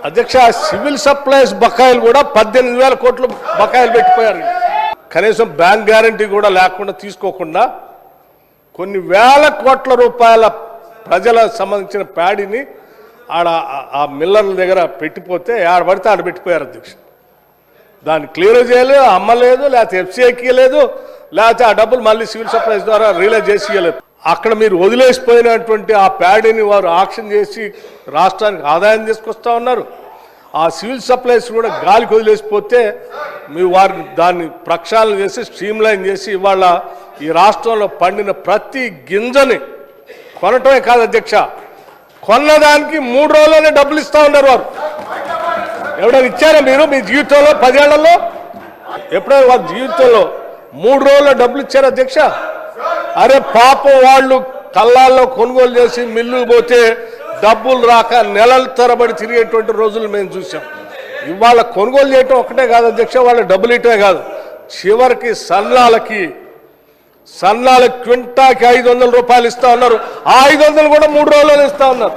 అధ్యక్ష civil supplies బకాయిలు కూడా 18,000 కోట్లు బకాయిలు పెట్టిపోయారు. కనీసం బ్యాంక్ గ్యారంటీ కూడా లేకుండా తీసుకోకుండా కొన్ని వేల కోట్ల రూపాయల ప్రజల సంబంధించిన ప్యాడీని ఆడ ఆ మిల్లర్ల దగ్గర పెట్టిపోతే ఆడ పడితే ఆడ పెట్టిపోయారు అధ్యక్ష. దాన్ని క్లియర్ చేయలేదు, అమ్మలేదు, లేకపోతే ఎఫ్సీఐకి లేదు, లేకపోతే ఆ డబ్బులు మళ్ళీ సివిల్ సప్లైస్ ద్వారా రిలీజ్ చేసి ఇవ్వలేదు. అక్కడ మీరు వదిలేసిపోయినటువంటి ఆ ప్యాడీని వారు ఆక్షన్ చేసి రాష్ట్రానికి ఆదాయం తీసుకొస్తా ఉన్నారు. ఆ సివిల్ సప్లైస్ కూడా గాలికి వదిలేసిపోతే మీ వారిని దాన్ని ప్రక్షాళన చేసి స్ట్రీమ్లైన్ చేసి ఇవాళ ఈ రాష్ట్రంలో పండిన ప్రతి గింజని కొనటమే కాదు అధ్యక్ష, కొన్నదానికి 3 రోజుల్లోనే డబ్బులు ఇస్తా ఉన్నారు. వారు ఎవరైనా ఇచ్చారా మీరు మీ జీవితంలో 10 ఏళ్లలో? ఎప్పుడైనా వారి జీవితంలో 3 రోజుల్లో డబ్బులు ఇచ్చారు అధ్యక్ష? అరే పాపం వాళ్ళు కళ్ళాల్లో కొనుగోలు చేసి మిల్లు పోతే డబ్బులు రాక నెలల తరబడి తిరిగేటువంటి రోజులు మేము చూసాం. ఇవాళ కొనుగోలు చేయటం ఒక్కటే కాదు అధ్యక్ష, వాళ్ళ డబ్బులు ఇటమే కాదు, చివరికి సన్నాలకి క్వింటాకి 500 రూపాయలు ఇస్తా ఉన్నారు. ఆ 500 కూడా 3 రోజుల్లో ఇస్తా ఉన్నారు.